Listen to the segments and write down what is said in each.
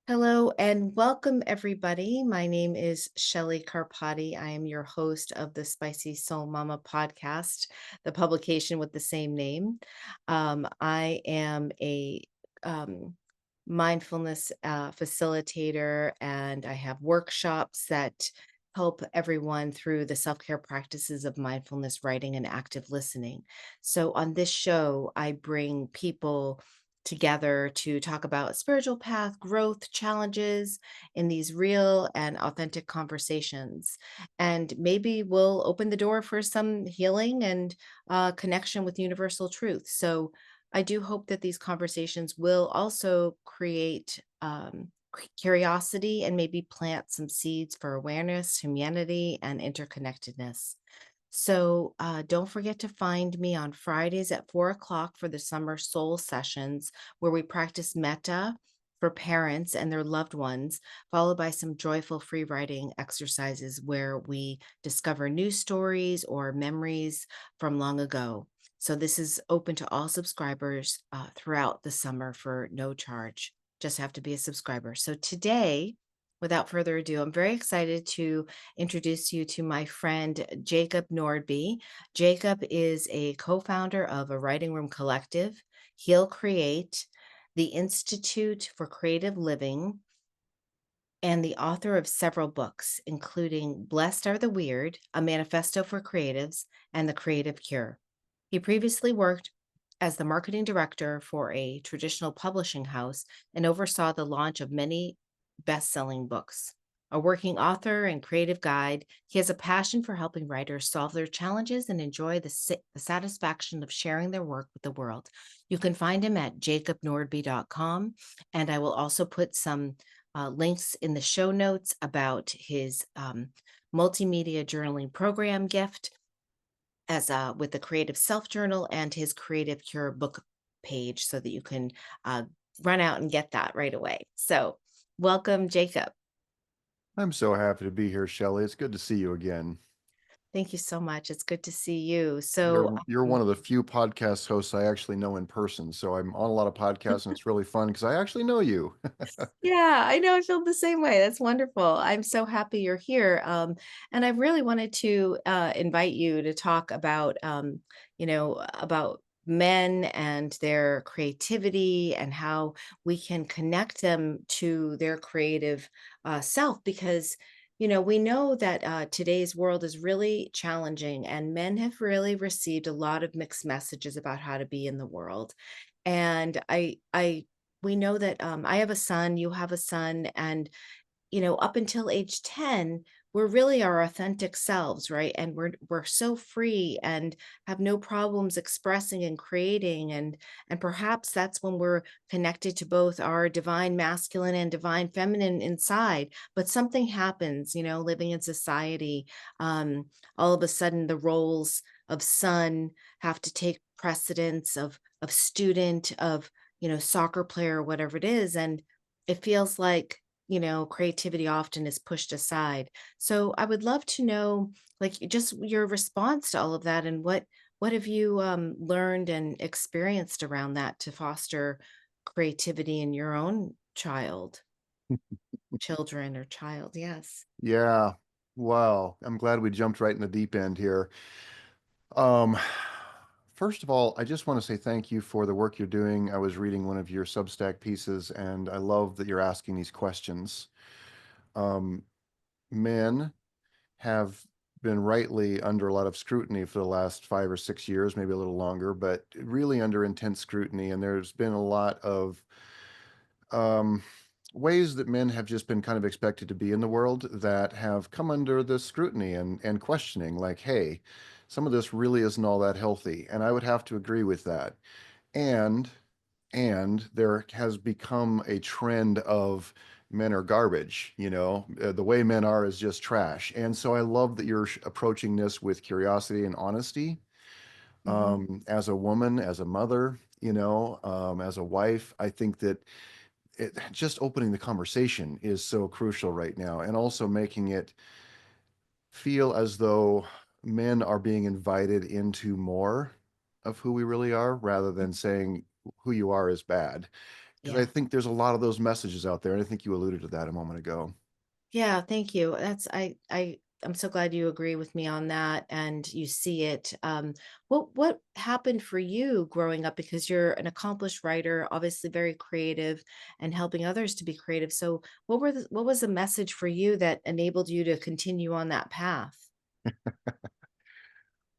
Hello and welcome, everybody. My name is Shelley Carpati. I am your host of the Spicy Soul Mama podcast, the publication with the same name. I am a um, mindfulness facilitator, and I have workshops that help everyone through the self care practices of mindfulness, writing, and active listening. So, on this show, I bring people together to talk about spiritual path, growth, challenges in these real and authentic conversations. And maybe we'll open the door for some healing and connection with universal truth. So I do hope that these conversations will also create curiosity and maybe plant some seeds for awareness, humanity, and interconnectedness. So don't forget to find me on Fridays at 4 o'clock for the summer soul sessions, where we practice metta for parents and their loved ones, followed by some joyful free writing exercises where we discover new stories or memories from long ago. So this is open to all subscribers throughout the summer for no charge. Just have to be a subscriber. So today, without further ado, I'm very excited to introduce you to my friend Jacob Nordby. Jacob is a co founder of a writing room collective, He'll Create, the Institute for Creative Living, and the author of several books, including Blessed Are the Weird, a manifesto for creatives, and The Creative Cure. He previously worked as the marketing director for a traditional publishing house and oversaw the launch of many best selling books. A working author and creative guide, he has a passion for helping writers solve their challenges and enjoy the satisfaction of sharing their work with the world. You can find him at jacobnordby.com, and I will also put some links in the show notes about his multimedia journaling program gift as with the creative self journal and his creative cure book page so that you can uh, run out and get that right away. So welcome, Jacob. I'm so happy to be here, Shelley. It's good to see you again. Thank you so much. It's good to see you. You're one of the few podcast hosts I actually know in person. So I'm on a lot of podcasts and it's really fun because I actually know you. Yeah, I know. I feel the same way. That's wonderful. I'm so happy you're here. And I really wanted to invite you to talk about, about men and their creativity and how we can connect them to their creative self. Because, we know that today's world is really challenging, and men have really received a lot of mixed messages about how to be in the world. And I we know that I have a son, you have a son, and up until age 10, we're really our authentic selves, right? And we're so free and have no problems expressing and creating, and perhaps that's when we're connected to both our divine masculine and divine feminine inside. But something happens, living in society. All of a sudden the roles of son have to take precedence of student, of soccer player, whatever it is, and it feels like creativity often is pushed aside. So I would love to know, like, just your response to all of that, and what have you learned and experienced around that to foster creativity in your own children or child? Yes. Yeah. Wow. I'm glad we jumped right in the deep end here. Um, First of all, I just want to say thank you for the work you're doing. I was reading one of your Substack pieces and I love that you're asking these questions. Um, Men have been rightly under a lot of scrutiny for the last 5 or 6 years, maybe a little longer, but really under intense scrutiny. And there's been a lot of um, ways that men have just been kind of expected to be in the world that have come under the scrutiny and questioning, like, hey, some of this really isn't all that healthy. And I would have to agree with that. And and there has become a trend of men are garbage, the way men are is just trash. And so I love that you're approaching this with curiosity and honesty. Mhm. As a woman, as a mother, as a wife, I think that just opening the conversation is so crucial right now, and also making it feel as though men are being invited into more of who we really are rather than saying who you are is bad. because I Yeah. think there's a lot of those messages out there, and I think you alluded to that a moment ago. Yeah, thank you. I'm so glad you agree with me on that and you see it. What happened for you growing up because you're an accomplished writer, obviously very creative and helping others to be creative. So what was the message for you that enabled you to continue on that path?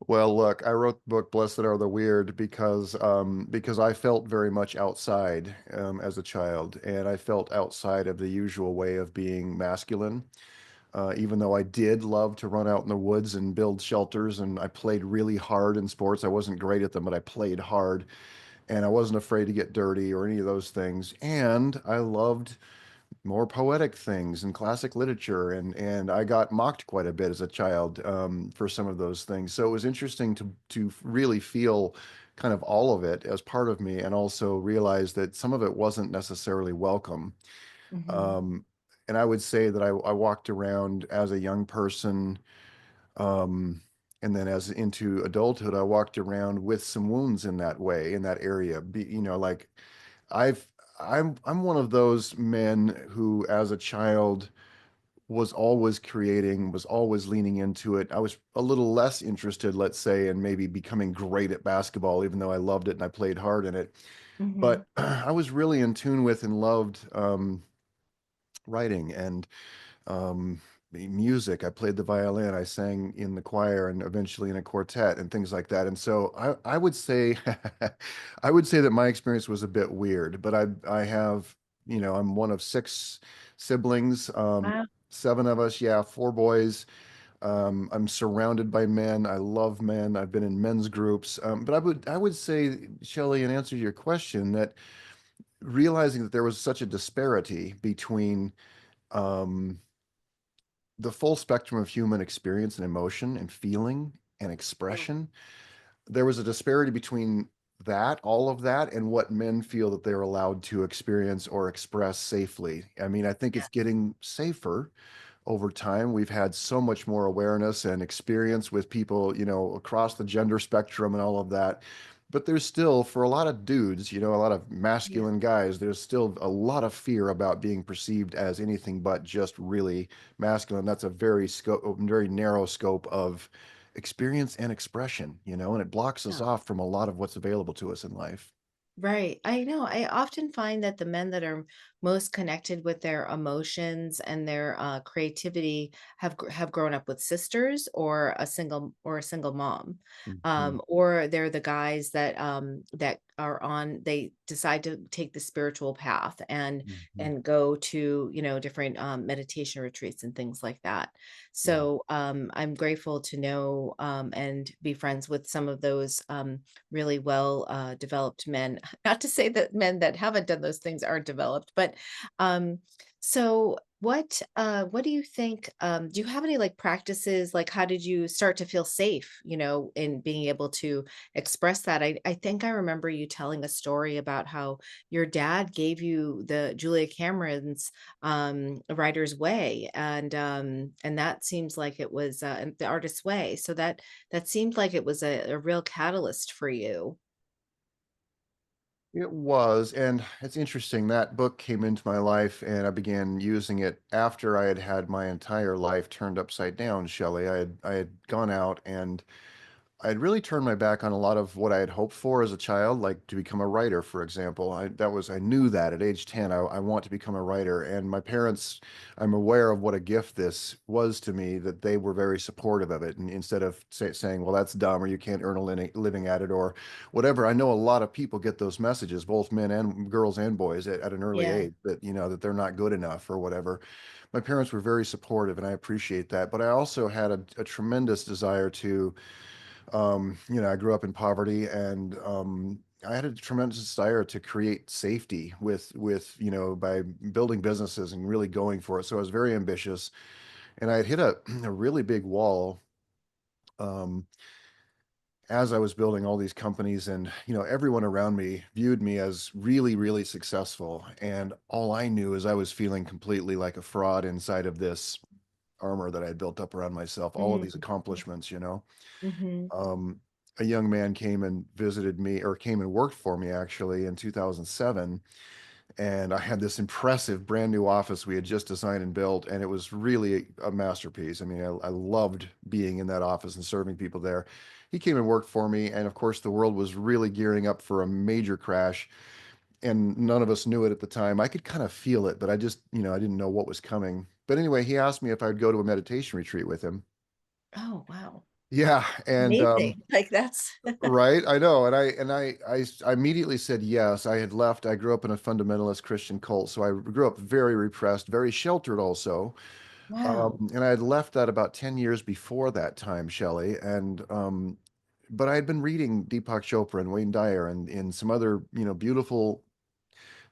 Well, look, I wrote the book "Blessed Are the Weird" because I felt very much outside as a child, and I felt outside of the usual way of being masculine. Even though I did love to run out in the woods and build shelters, and I played really hard in sports. I wasn't great at them, but I played hard, and I wasn't afraid to get dirty or any of those things. And I loved more poetic things and classic literature, and I got mocked quite a bit as a child for some of those things. So it was interesting to really feel kind of all of it as part of me, and also realize that some of it wasn't necessarily welcome. Hmm. Um, and I would say that I walked around as a young person, um, and then as into adulthood, I walked around with some wounds in that way, in that area. Like I've I'm one of those men who, as a child, was always creating, was always leaning into it. I was a little less interested, let's say, in maybe becoming great at basketball, even though I loved it and I played hard in it. Hmm. But I was really in tune with and loved writing and music. I played the violin, I sang in the choir and eventually in a quartet and things like that. And so I would say I would say that my experience was a bit weird, but I have, I'm one of six siblings, Wow. seven of us, yeah, four boys. I'm surrounded by men. I love men. I've been in men's groups. But I would say, Shelley, in answer to your question, that realizing that there was such a disparity between um, the full spectrum of human experience and emotion and feeling and Yeah. expression, there was a disparity between that, all of that, and what men feel that they're allowed to experience or express safely. I mean, I think it's getting safer over time. We've had so much more awareness and experience with people, across the gender spectrum and all of that. But there's still, for a lot of dudes, a lot of Yeah. masculine guys, there's still a lot of fear about being perceived as anything but just really masculine. That's a very narrow scope of experience and expression, and it blocks us Yeah. off from a lot of what's available to us in life. Right. I know. I often find that the men that are most connected with their emotions and their creativity have grown up with sisters or a single mom, Mhm. or they're the guys that are on. They decide to take the spiritual path Mhm. and go to different meditation retreats and things like that. Yeah. So I'm grateful to know and be friends with some of those really well developed men. Not to say that men that haven't done those things aren't developed, but um, so what do you think? Do you have any like practices? Like how did you start to feel safe, in being able to express that? I think I remember you telling a story about how your dad gave you the Julia Cameron's writer's way, and that seems like it was and the artist's way. So that seemed like it was a real catalyst for you. It was, and it's interesting. That book came into my life, and I began using it after I had had my entire life turned upside down, Shelley. I had gone out and I'd really turned my back on a lot of what I had hoped for as a child, like to become a writer, for example. I knew that at age 10, I want to become a writer. And my parents, I'm aware of what a gift this was to me, that they were very supportive of it. And instead of saying, well, that's dumb, or you can't earn a living at it, or whatever, I know a lot of people get those messages, both men and girls and boys at an early Yeah. age, that they're not good enough or whatever. My parents were very supportive, and I appreciate that. But I also had a tremendous desire to I grew up in poverty, and I had a tremendous desire to create safety by building businesses and really going for it. So I was very ambitious, and I had hit a really big wall um, as I was building all these companies, and everyone around me viewed me as really, really successful, and all I knew is I was feeling completely like a fraud inside of this armor that I had built up around myself. All of these Mhm. accomplishments. Mhm. um, a young man came and visited me, or came and worked for me actually, in 2007. And I had this impressive brand new office we had just designed and built, and it was really a masterpiece. I mean, I loved being in that office and serving people there. He came and worked for me, and of course, the world was really gearing up for a major crash, and none of us knew it at the time. I could kind of feel it, but I just, I didn't know what was coming. But anyway, he asked me if I'd go to a meditation retreat with him. Oh, wow. Yeah, and Amazing. Like, that's right, I know, and I immediately said yes. I had left. I grew up in a fundamentalist Christian cult, so I grew up very repressed, very sheltered also. wow. And I had left that about 10 years before that time, Shelley, and but I had been reading Deepak Chopra and Wayne Dyer and some other, beautiful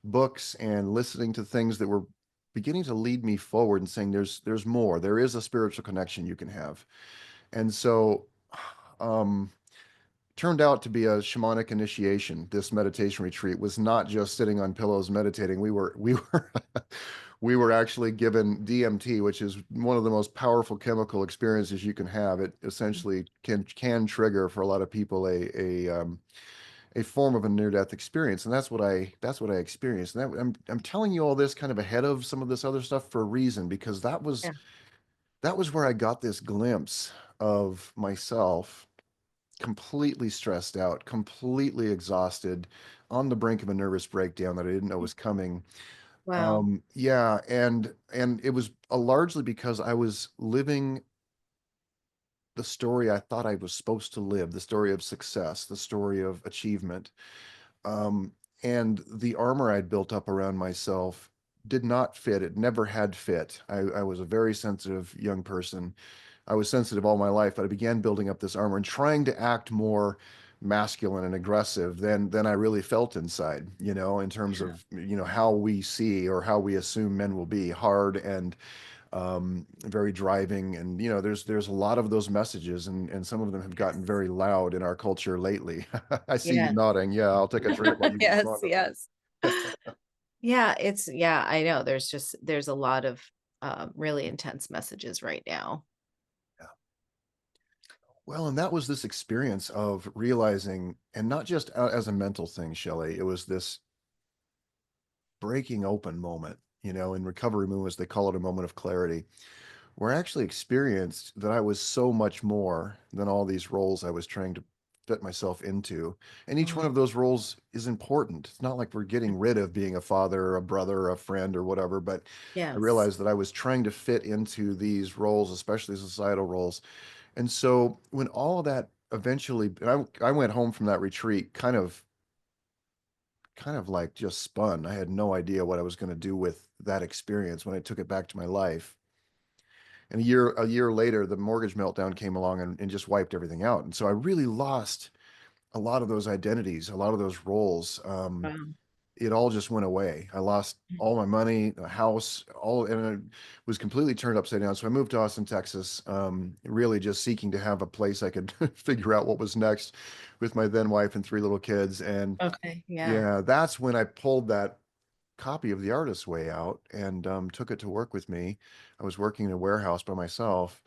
books and listening to things that were beginning to lead me forward and saying there's more. There is a spiritual connection you can have. And so um turned out to be a shamanic initiation. This meditation retreat was not just sitting on pillows meditating. We were we were actually given DMT, which is one of the most powerful chemical experiences you can have. It essentially can trigger for a lot of people a form of a near death experience, and that's what I experienced. And I'm telling you all this kind of ahead of some of this other stuff for a reason, because Yeah. that was where I got this glimpse of myself completely stressed out, completely exhausted, on the brink of a nervous breakdown that I didn't know was coming. Wow. Yeah, and it was largely because I was living the story I thought I was supposed to live, the story of success, the story of achievement. Um, and the armor I'd built up around myself did not fit. It never had fit. I was a very sensitive young person. I was sensitive all my life, but I began building up this armor and trying to act more masculine and aggressive than I really felt inside, in terms Yeah. of, how we see or how we assume men will be hard and very driving. And, there's a lot of those messages, and some of them have gotten Yes. very loud in our culture lately. I see you Yeah. nodding. Yeah, I'll take a drink while you Yes, respond to yes. Yeah, yeah, I know. There's a lot of really intense messages right now. that. Well, and that was this experience of realizing, and not just as a mental thing, Shelley, it was this breaking open moment, in recovery movements, they call it a moment of clarity, where I actually experienced that I was so much more than all these roles I was trying to fit myself into. And each one Mhm. of those roles is important. It's not like we're getting rid of being a father or a brother or a friend or whatever, but I Yes. realized that I was trying to fit into these roles, especially societal roles. And so when all of that eventually, I went home from that retreat kind of like just spun. I had no idea what I was going to do with that experience when I took it back to my life. And a year later, the mortgage meltdown came along and just wiped everything out. And so I really lost a lot of those identities, a lot of those roles. Wow. It all just went away. I lost all my money, the house, and it was completely turned upside down. So I moved to Austin, Texas, really just seeking to have a place I could figure out what was next with my then wife and three little kids. And Okay. Yeah. yeah, that's when I pulled that copy of The Artist's Way out and took it to work with me. I was working in a warehouse by myself,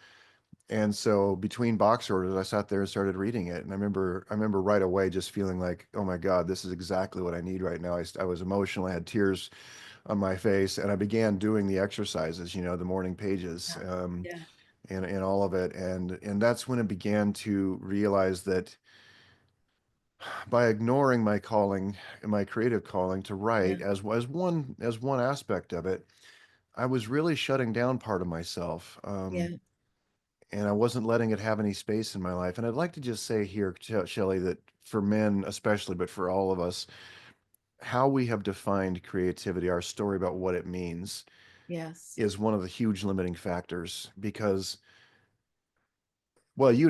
and so between box orders, I sat there and started reading it. And I remember right away just feeling like, oh my God, this is exactly what I need right now. I was emotional. I had tears on my face, and I began doing the exercises, the morning pages, Yeah. Yeah. and all of it. And that's when I began to realize that by ignoring my calling, my creative calling to Yeah. write as one aspect of it, I was really shutting down part of myself. Yeah. And I wasn't letting it have any space in my life. And I'd like to just say here, Shelley, that for men especially, but for all of us, how we have defined creativity, our story about what it means, Yes. is one of the huge limiting factors. Because, well, you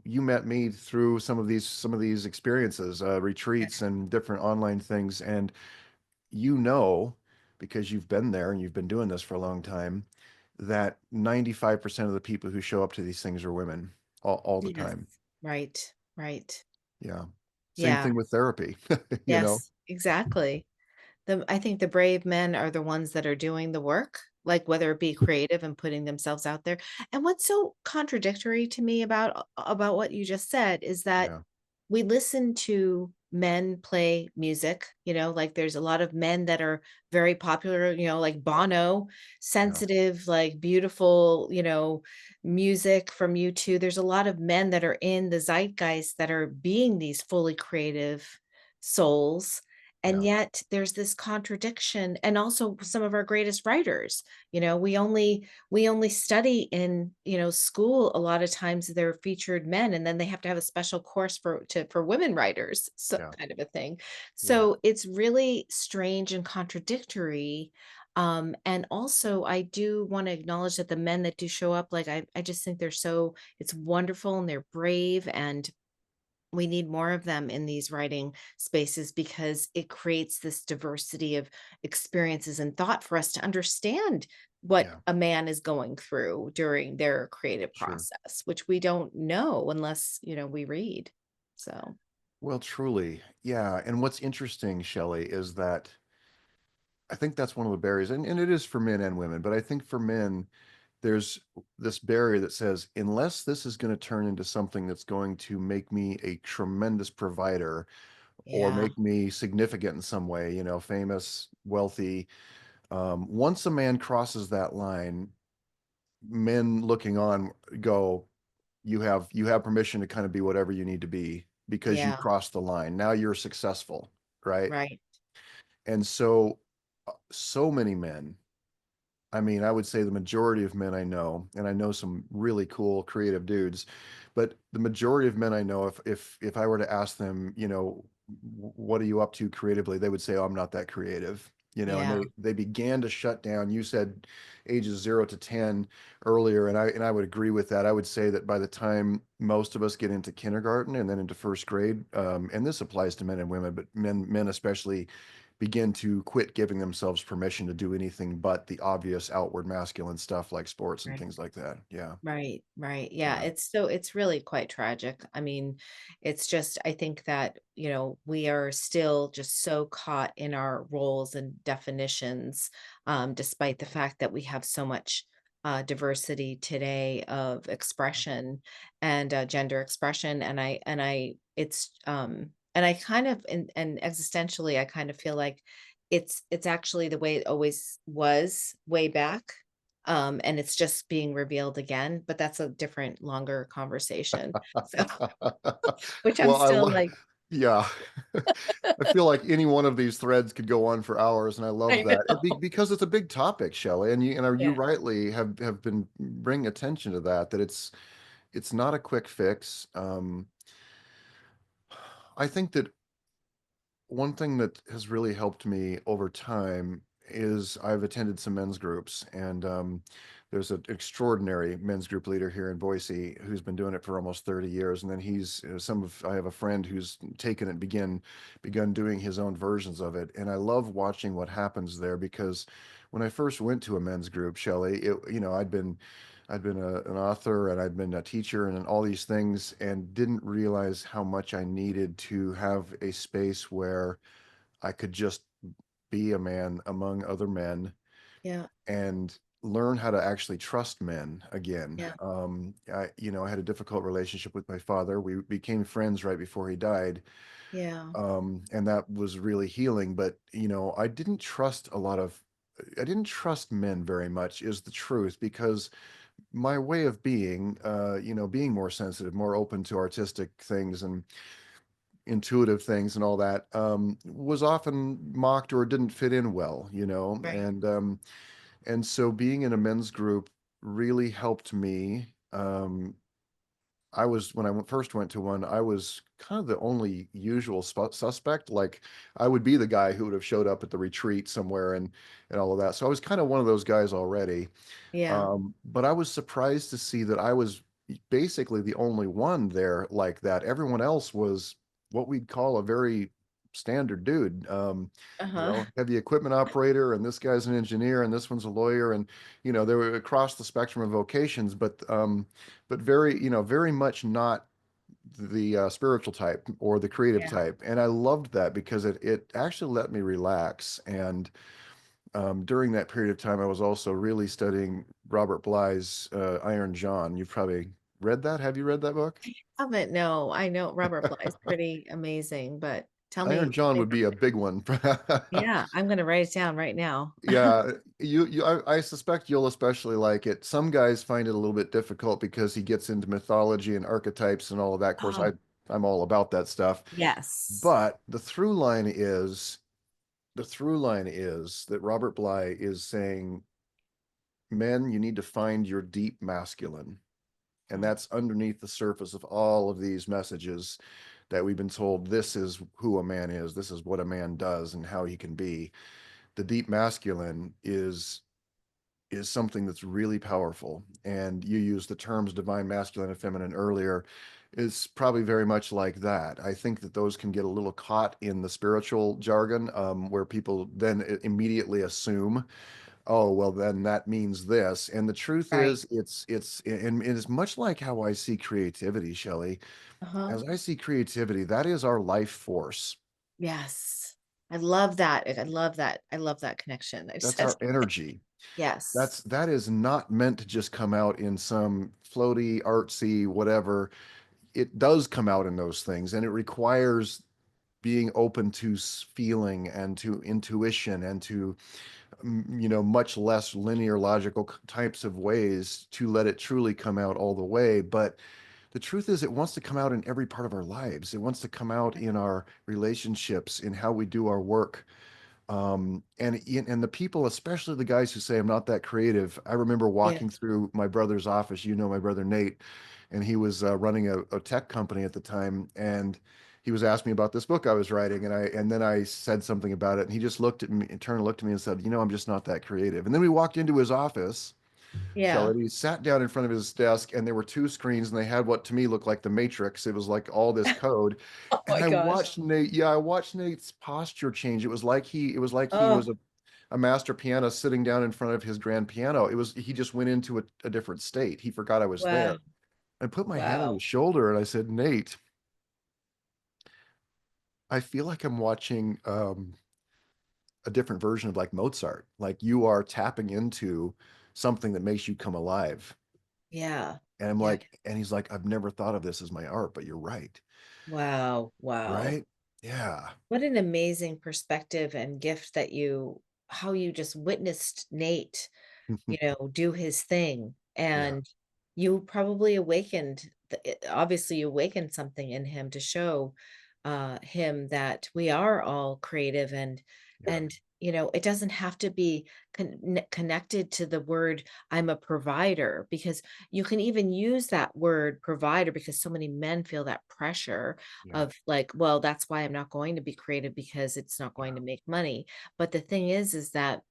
met me through some of these experiences, retreats and different online things, and you know, because you've been there and you've been doing this for a long time, that 95% of the people who show up to these things are women all the Yes. time. Right. Right. Yeah. Same Yeah. thing with therapy, you know? Yes. Exactly. I think the brave men are the ones that are doing the work, like whether it be creative and putting themselves out there. And what's so contradictory to me about what you just said is that Yeah. we listen to men play music, like there's a lot of men that are very popular, like Bono, Yeah. sensitive, like beautiful, music from U2. There's a lot of men that are in the zeitgeist that are being these fully creative souls. And Yeah. yet there's this contradiction. And also some of our greatest writers, we only study in school. A lot of times they're featured men, and then they have to have a special course for women writers, so Yeah. kind of a thing. Yeah. So it's really strange and contradictory. And also I do want to acknowledge that the men that do show up, like I just think it's wonderful and they're brave, and we need more of them in these writing spaces because it creates this diversity of experiences and thought for us to understand what Yeah. a man is going through during their creative Sure. process, which we don't know unless, we read. So, Well, truly. Yeah. And what's interesting, Shelley, is that I think that's one of the barriers, and it is for men and women, but I think for men, there's this barrier that says, unless this is going to turn into something that's going to make me a tremendous provider or yeah, make me significant in some way, famous, wealthy, once a man crosses that line, men looking on go, you have permission to kind of be whatever you need to be because you yeah, crossed the line. Now you're successful, right? right. And so so many men, I mean, I would say the majority of men I know, and I know some really cool creative dudes, but the majority of men I know, if I were to ask them, what are you up to creatively, they would say, "Oh, I'm not that creative." And Yeah, they began to shut down. You said ages 0 to 10 earlier, and I would agree with that. I would say that by the time most of us get into kindergarten and then into first grade, and this applies to men and women, but men especially begin to quit giving themselves permission to do anything but the obvious outward masculine stuff like sports and right. things like that. Yeah. Right, right. Yeah, Yeah. it's really quite tragic. I mean, it's just I think that, we are still just so caught in our roles and definitions, despite the fact that we have so much diversity today of expression and gender expression. And I it's and I kind of and existentially I kind of feel like it's actually the way it always was way back, and it's just being revealed again, but that's a different, longer conversation. So, which I'm Well, still like, yeah. I feel like any one of these threads could go on for hours, and I love I that. know. Because it's a big topic, Shelley, and you Yeah, rightly have been bringing attention to that it's not a quick fix. I think that one thing that has really helped me over time is I've attended some men's groups, and there's an extraordinary men's group leader here in Boise who's been doing it for almost 30 years. And then I have a friend who's taken it, begun doing his own versions of it. And I love watching what happens there because when I first went to a men's group, Shelley, I'd been an author and I'd been a teacher and all these things and didn't realize how much I needed to have a space where I could just be a man among other men yeah, and learn how to actually trust men again. yeah, I had a difficult relationship with my father. We became friends right before he died. yeah, And that was really healing. But, I didn't trust men very much is the truth because my way of being, being more sensitive, more open to artistic things and intuitive things and all that, was often mocked or didn't fit in well, right. and so being in a men's group really helped me. When I first went to one, I was kind of the only usual suspect. Like I would be the guy who would have showed up at the retreat somewhere and all of that. So I was kind of one of those guys already. Yeah, But I was surprised to see that I was basically the only one there like that. Everyone else was what we'd call a very standard dude. uh-huh, Heavy equipment operator, and this guy's an engineer, and this one's a lawyer, and they were across the spectrum of vocations, but very, very much not the spiritual type or the creative yeah. type. And I loved that because it actually let me relax. And during that period of time, I was also really studying Robert Bly's Iron John. You've probably read that. Have you read that book? Haven't, no, I know Robert Bly is pretty amazing, but Iron John would be a big one. Yeah, I'm gonna write it down right now. Yeah, I suspect you'll especially like it. Some guys find it a little bit difficult because he gets into mythology and archetypes and all of that. Of course, Oh, I'm all about that stuff. yes. But the through line is that Robert Bly is saying, men, you need to find your deep masculine. And Mm, that's underneath the surface of all of these messages that we've been told this is who a man is, this is what a man does and how he can be. The deep masculine is something that's really powerful. And you used the terms divine masculine and feminine earlier. Is probably very much like that. I think that those can get a little caught in the spiritual jargon, where people then immediately assume, oh, well, then that means this. And the truth right. is, and it is much like how I see creativity, Shelley. Uh-huh. As I see creativity, that is our life force. Yes. I love that. I love that. I love that connection. I That's said our energy. yes. That is not meant to just come out in some floaty, artsy, whatever. It does come out in those things, and it requires being open to feeling and to intuition and to much less linear logical types of ways to let it truly come out all the way. But the truth is, it wants to come out in every part of our lives. It wants to come out in our relationships, in how we do our work. And the people, especially the guys who say I'm not that creative. I remember walking Yes. through my brother's office. You know my brother Nate, and he was running a tech company at the time, and he was asking me about this book I was writing, and then I said something about it, and he just looked at me and turned and looked at me and said, I'm just not that creative. And then we walked into his office, Yeah. Shelley. He sat down in front of his desk, and there were two screens, and they had what to me looked like the Matrix. It was like all this code, Oh and my I gosh. watched Nate. Yeah, I watched Nate's posture change. It was like he Oh, was a master pianist sitting down in front of his grand piano. He just went into a different state. He forgot I was wow. there. I put my hand on Wow. his shoulder, and I said, Nate, I feel like I'm watching a different version of like Mozart. Like you are tapping into something that makes you come alive. Yeah. And I'm Yeah. like, and he's like, I've never thought of this as my art, but you're right. Wow. Wow. Right? Yeah. What an amazing perspective and gift that how you just witnessed Nate, do his thing. Yeah. And you probably awakened, obviously, you awakened something in him to show him that we are all creative Yeah. and it doesn't have to be connected to the word I'm a provider, because you can even use that word provider because so many men feel that pressure Yeah. of like, well, that's why I'm not going to be creative because it's not going to Yeah. make money. But the thing is that,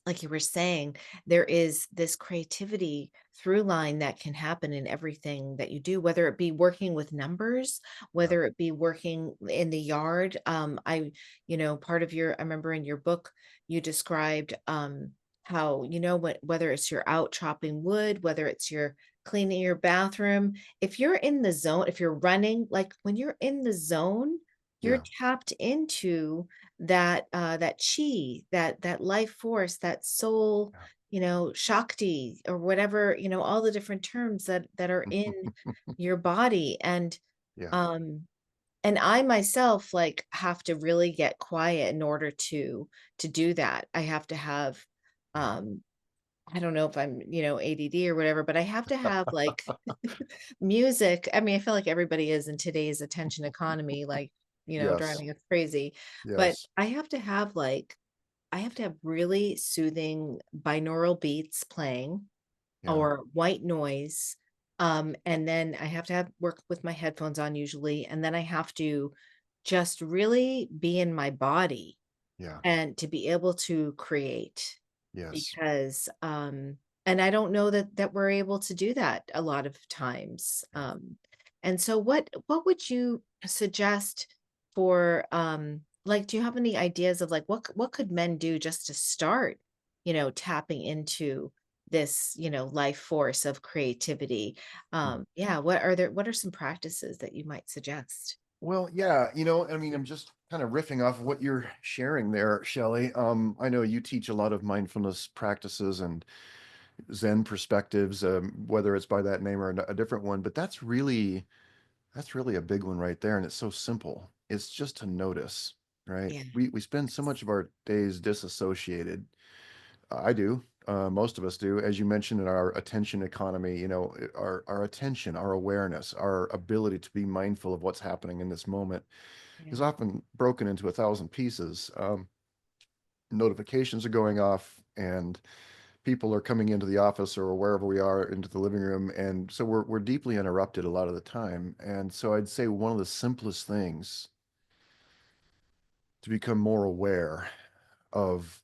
like you were saying, there is this creativity through line that can happen in everything that you do, whether it be working with numbers, Yeah. whether it be working in the yard. Part of I remember in your book, you described how, whether it's you're out chopping wood, whether it's you're cleaning your bathroom, if you're in the zone, if you're running, like when you're in the zone, you're Yeah. tapped into that chi, that life force, that soul, shakti or whatever, all the different terms that are in your body. Yeah. Um and I myself like have to really get quiet in order to do that. I have to have Yeah. um I don't know if I'm, ADD or whatever, but I have to have like music. I mean, I feel like everybody is in today's attention economy, like, Yes. driving us crazy. But Yes. I have to have really soothing binaural beats playing Yeah. or white noise. And then I have to have work with my headphones on usually. And then I have to just really be in my body Yeah. and to be able to create Yes. because and I don't know that we're able to do that a lot of times. Yeah. And so what would you suggest for like, do you have any ideas of like what could men do just to start, tapping into this, life force of creativity? Hmm. Yeah, what are some practices that you might suggest? Well, yeah, I mean, I'm just kind of riffing off of what you're sharing there, Shelley. I know you teach a lot of mindfulness practices and Zen perspectives, whether it's by that name or a different one, but that's really a big one right there, and it's so simple. it's just to notice, right? Yeah. We spend so much of our days disassociated. I do. Most of us do. As you mentioned in our attention economy, our attention, our awareness, our ability to be mindful of what's happening in this moment is Yeah. often broken into 1,000 pieces. Notifications are going off, and people are coming into the office or wherever we are into the living room, and so we're deeply interrupted a lot of the time. And so I'd say one of the simplest things to become more aware of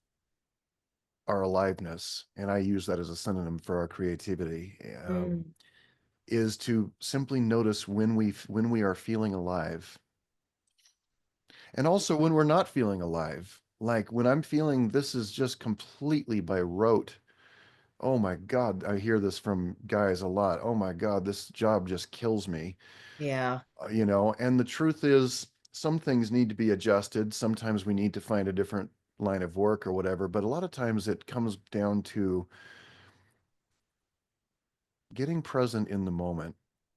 our aliveness, and I use that as a synonym for our creativity, Mm, is to simply notice when we are feeling alive, and also when we're not feeling alive. Like when I'm feeling this is just completely by rote. Oh my God, I hear this from guys a lot. Oh my God, this job just kills me. yeah. And the truth is, some things need to be adjusted. Sometimes we need to find a different line of work or whatever. But a lot of times it comes down to getting present in the moment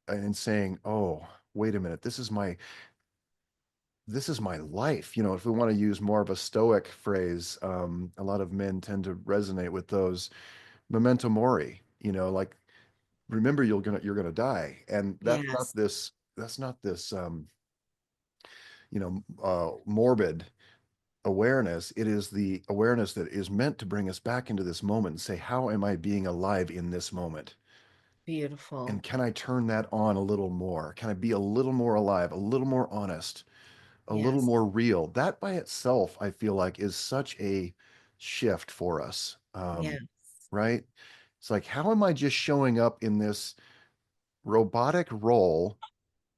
and saying, oh, wait a minute, this is my life. If we want to use more of a stoic phrase, a lot of men tend to resonate with those memento mori, like remember you're gonna die. And Yes. that's not this morbid awareness. It is the awareness that is meant to bring us back into this moment and say, how am I being alive in this moment? And Beautiful. can I turn that on a little more? Can I be a little more alive, a little more honest, a little Yes. more real? That by itself, I feel like, is such a shift for us. Yes. Right? It's like, how am I just showing up in this robotic role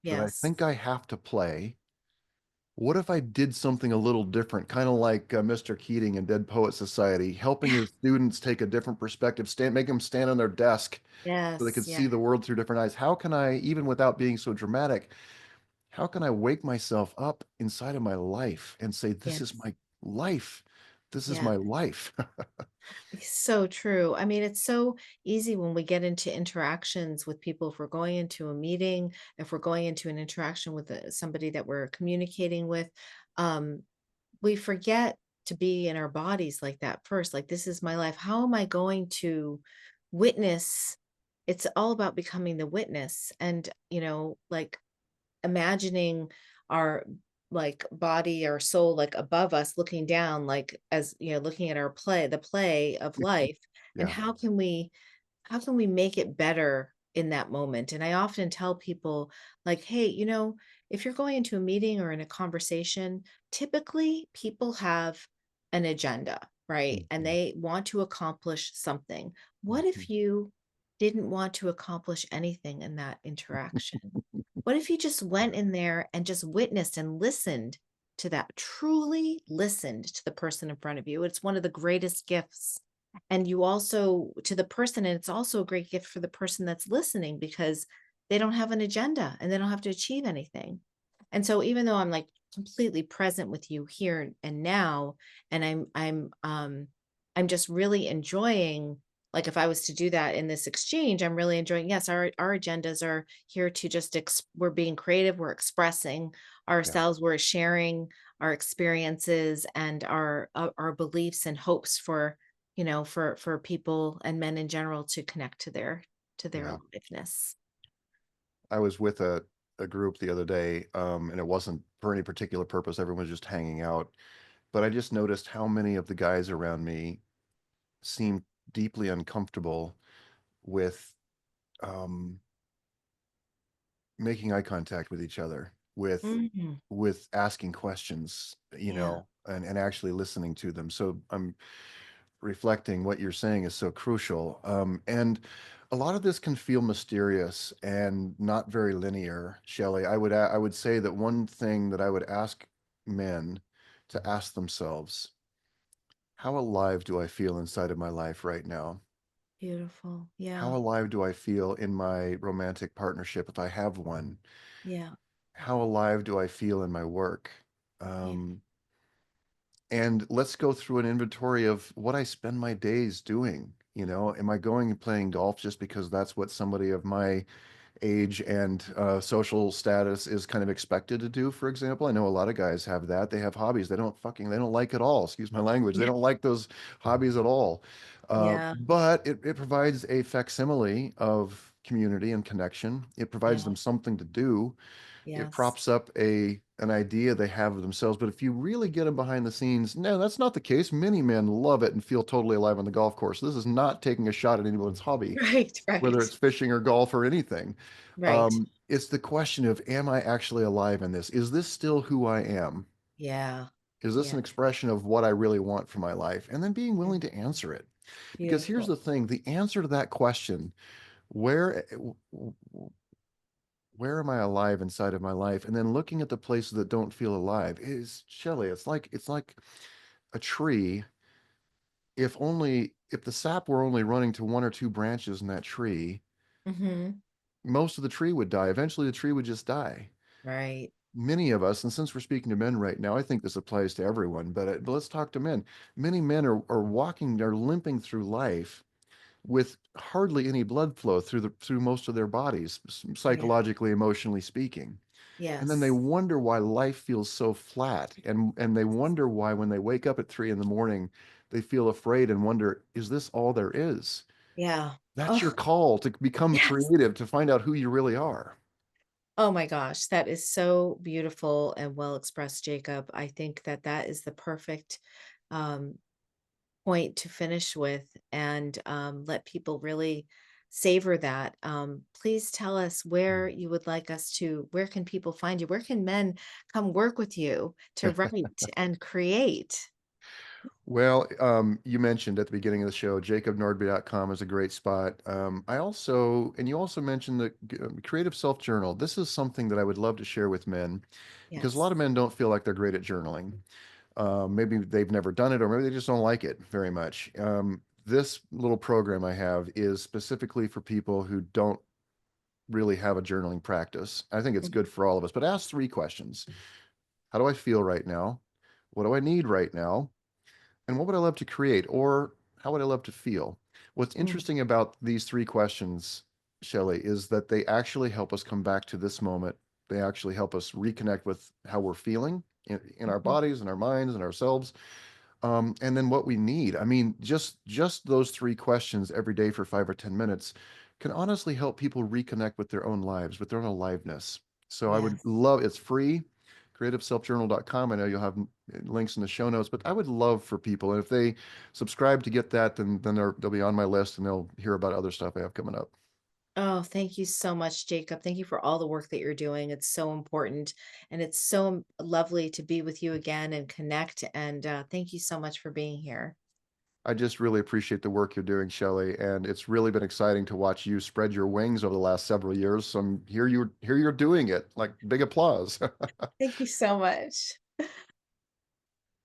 that I Yes. think I have to play? What if I did something a little different, kind of like Mr. Keating in Dead Poet Society, helping Yeah. his students take a different perspective, make them stand on their desk so they Yes. could Yeah. see the world through different eyes? How can I, even without being so dramatic, how can I wake myself up inside of my life and say, this is Yes. my life? This is Yeah. my life. So true. I mean, it's so easy when we get into interactions with people. If we're going into a meeting, if we're going into an interaction with somebody that we're communicating with, um, we forget to be in our bodies like that first. Like, this is my life. How am I going to witness? It's all about becoming the witness and, like imagining our like body or soul like above us looking down like as looking at our the play of life, and Yeah. how can we make it better in that moment? And I often tell people, like, hey, if you're going into a meeting or in a conversation, typically people have an agenda, right? And Mhm. they want to accomplish something. What Mhm. if you didn't want to accomplish anything in that interaction? What if you just went in there and just witnessed and listened to that, truly listened to the person in front of you? It's one of the greatest gifts. And you also, to the person, and it's also a great gift for the person that's listening because they don't have an agenda and they don't have to achieve anything. And so even though I'm like completely present with you here and now, and I'm just really enjoying, like if I was to do that in this exchange, I'm really enjoying, yes, our agendas are here to just we're being creative, we're expressing Yeah. ourselves, we're sharing our experiences and our beliefs and hopes for for people and men in general to connect to their Yeah. aliveness. I was with a group the other day, and it wasn't for any particular purpose. Everyone was just hanging out. But I just noticed how many of the guys around me seemed deeply uncomfortable with um, making eye contact with each other, Mhm. with asking questions, Yeah, and actually listening to them. So I'm reflecting what you're saying is so crucial. And a lot of this can feel mysterious and not very linear, Shelley. I would say that one thing that I would ask men to ask themselves, how alive do I feel inside of my life right now? beautiful. How Yeah, alive do I feel in my romantic partnership if I have one? yeah, How alive do I feel in my work? yeah, Um, and let's go through an inventory of what I spend my days doing. Am I going and playing golf just because that's what somebody of my age and social status is kind of expected to do, for example. I know a lot of guys have that. They have hobbies they don't like at all. Excuse my language. They Yeah. don't like those hobbies at all. Yeah. But it provides a facsimile of community and connection. It provides Yeah. them something to do. It Yes. props up an idea they have of themselves. But if you really get them behind the scenes, no, that's not the case. Many men love it and feel totally alive on the golf course. This is not taking a shot at anyone's hobby, Right. whether Right. it's fishing or golf or anything. Right. It's the question of, am I actually alive in this? Is this still who I am? Yeah. Is this Yeah. an expression of what I really want for my life? And then being willing to answer it. Because here's Beautiful. the thing, the answer to that question, where where am I alive inside of my life? And then looking at the places that don't feel alive is Shelley. It's like a tree. If the sap were only running to one or two branches in that tree, Hmm. most of the tree would die. Eventually, the tree would just die. Right. Many of us, and since we're speaking to men right now, I think this applies to everyone, but let's talk to men. Many men are limping through life with hardly any blood flow through most of their bodies, Yeah. psychologically, emotionally speaking. And then they Yes. wonder why life feels so flat. And they wonder why when they wake up at 3 in the morning, they feel afraid and wonder, is this all there is? Yeah. That's your Oh, call to become yes. creative, to find out who you really are. Oh my gosh, that is so beautiful and well expressed, Jacob. I think that that is the perfect um, point to finish with and let people really savor that. Please tell us where you would like us to, where can people find you? Where can men come work with you to write and create? Well, you mentioned at the beginning of the show, jacobnordby.com is a great spot. And you also mentioned the creative self journal. This is something that I would love to share with men because a Yes. lot of men don't feel like they're great at journaling. Maybe they've never done it, or maybe they just don't like it very much. This little program I have is specifically for people who don't really have a journaling practice. I think it's Mhm. good for all of us, but ask 3 questions. How do I feel right now? What do I need right now? And what would I love to create? Or how would I love to feel? What's Mm. interesting about these 3 questions, Shelley, is that they actually help us come back to this moment. They actually help us reconnect with how we're feeling in our Mhm. bodies and our minds and ourselves. And then what we need. I mean, just those 3 questions every day for 5 or 10 minutes can honestly help people reconnect with their own lives, with their own aliveness. So I would Yes. love, it's free, creativeselfjournal.com. I know you'll have links in the show notes, but I would love for people, and if they subscribe to get that, then they'll be on my list and they'll hear about other stuff I have coming up. Oh, thank you so much, Jacob. Thank you for all the work that you're doing. It's so important. And it's so lovely to be with you again and connect. And thank you so much for being here. I just really appreciate the work you're doing, Shelley, and it's really been exciting to watch you spread your wings over the last several years. So here you're doing it. Like big applause. Thank you so much.